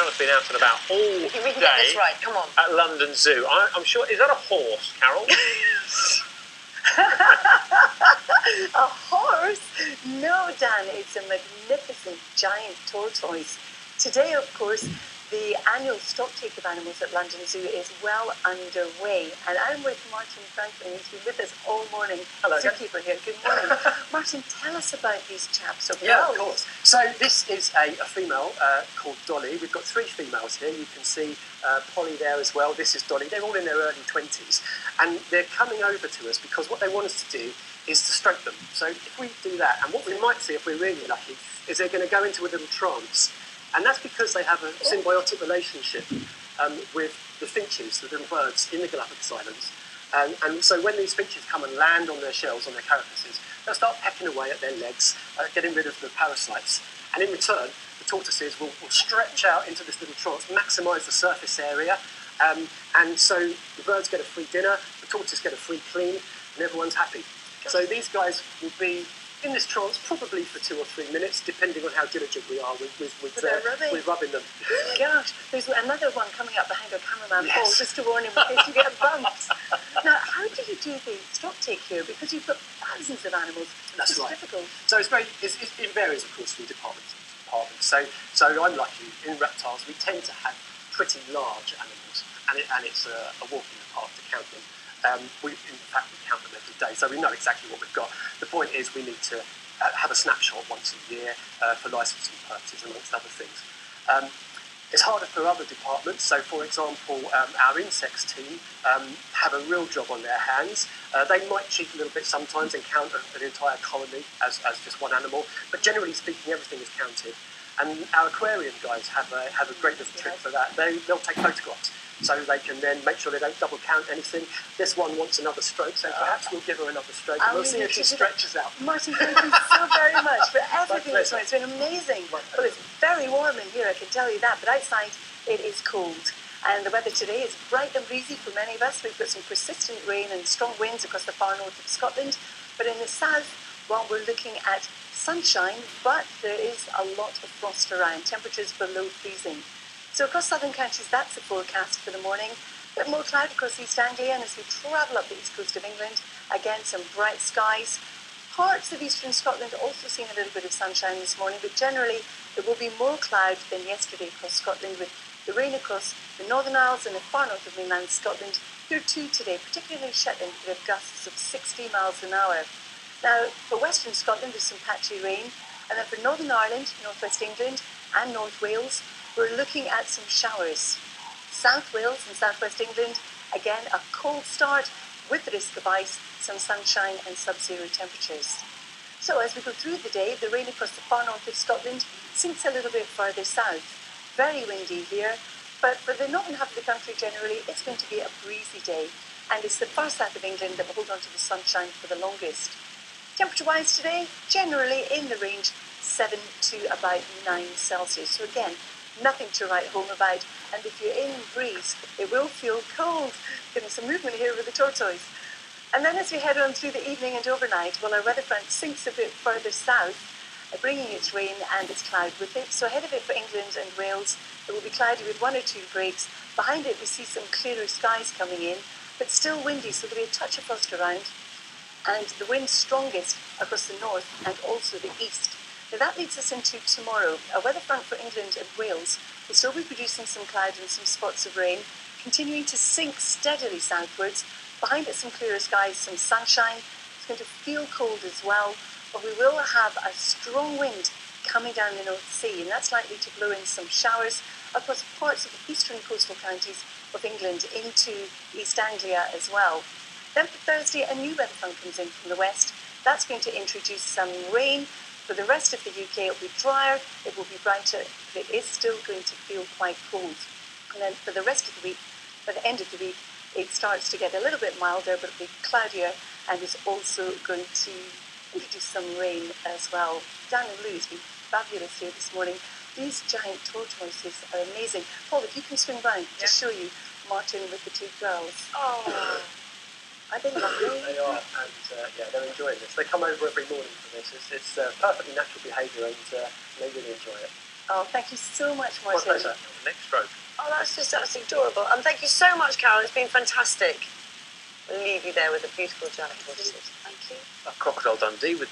Carol's been out and about all We can get day this right, come on. at London Zoo. I'm sure, is that a horse, Carol? A horse? No, Dan, it's a magnificent giant tortoise. Today, of course, the annual stocktake of animals at London Zoo is well underway, and I'm with Martin Franklin, who's been with us all morning. Hello. Zookeeper here. Good morning. Martin, tell us about these chaps. Yeah, of course. So this is a female called Dolly. We've got 3 females here. You can see Polly there as well. This is Dolly. They're all in their early 20s, and they're coming over to us because what they want us to do is to stroke them. So if we do that, and what we might see if we're really lucky, is they're going to go into a little trance. And that's because they have a symbiotic relationship with the finches, the little birds in the Galapagos Islands. And so when these finches come and land on their shells, on their carapaces, they'll start pecking away at their legs, getting rid of the parasites. And in return, the tortoises will stretch out into this little trance, maximise the surface area. And so the birds get a free dinner, the tortoises get a free clean, and everyone's happy. So these guys will be in this trance probably for 2 or 3 minutes, depending on how diligent we are with rubbing them. Gosh, there's another one coming up behind our cameraman, Yes. Paul, just to warn him in case you get bumped. Now, how do you do the stocktake here? Because you've got thousands of animals. That's it's right. difficult. So it varies, of course, from department to department. So I'm lucky, in reptiles, we tend to have pretty large animals, and it's a walk in the park to count them. In fact, we count them every day, so we know exactly what we've got. The point is we need to have a snapshot once a year for licensing purposes, amongst other things. It's harder for other departments. So, for example, our insects team have a real job on their hands. They might cheat a little bit sometimes and count an entire colony as just one animal, but generally speaking, everything is counted. And our aquarium guys have a great little trick for that. They'll take photographs, so they can then make sure they don't double count anything. This one wants another stroke, so perhaps we'll give her another stroke, and we'll see if she stretches out. Martin, thank you so very much for everything this morning. It's been amazing. Well, it's very warm in here, I can tell you that, but outside it is cold. And the weather today is bright and breezy for many of us. We've got some persistent rain and strong winds across the far north of Scotland, but in the south, well, we're looking at sunshine, but there is a lot of frost around, temperatures below freezing. So across southern counties, that's the forecast for the morning. A bit more cloud across East Anglia, and as we travel up the east coast of England, again, some bright skies. Parts of eastern Scotland also seeing a little bit of sunshine this morning, but generally there will be more cloud than yesterday across Scotland, with the rain across the Northern Isles and the far north of mainland Scotland. Here too today, particularly in Shetland, we have gusts of 60 miles an hour. Now, for Western Scotland, there's some patchy rain, and then for Northern Ireland, North West England, and North Wales, we're looking at some showers. South Wales and South West England, again, a cold start with the risk of ice, some sunshine, and sub-zero temperatures. So, as we go through the day, the rain across the far north of Scotland sinks a little bit further south. Very windy here, but for the northern half of the country generally, it's going to be a breezy day, and it's the far south of England that will hold on to the sunshine for the longest. Temperature-wise today, generally in the range 7 to about 9 Celsius. So again, nothing to write home about. And if you're in breeze, it will feel cold. Getting some movement here with the tortoise. And then as we head on through the evening and overnight, well, our weather front sinks a bit further south, bringing its rain and its cloud with it. So ahead of it for England and Wales, it will be cloudy with 1 or 2 breaks. Behind it, we see some clearer skies coming in, but still windy, so there'll be a touch of frost around. And the wind strongest across the north and also the east. Now that leads us into tomorrow. A weather front for England and Wales will still be producing some cloud and some spots of rain, continuing to sink steadily southwards. Behind it, some clearer skies, some sunshine. It's going to feel cold as well, but we will have a strong wind coming down the North Sea, and that's likely to blow in some showers across parts of the eastern coastal counties of England into East Anglia as well. Then for Thursday, a new weather front comes in from the west. That's going to introduce some rain. For the rest of the UK, it will be drier, it will be brighter, but it is still going to feel quite cold. And then for the rest of the week, by the end of the week, it starts to get a little bit milder, but it'll be cloudier, and is also going to introduce some rain as well. Dan and Lou has been fabulous here this morning. These giant tortoises are amazing. Paul, if you can swing round, just show you Martin with the 2 girls. Oh. Are they lovely? They are, and they're enjoying this. They come over every morning for this. It's perfectly natural behaviour, and they really enjoy it. Oh, thank you so much, My Martin. pleasure. Next stroke. Oh, that's just absolutely adorable. And thank you so much, Carol. It's been fantastic. We'll leave you there with a beautiful Jack tortoise. Thank you. A Crocodile Dundee with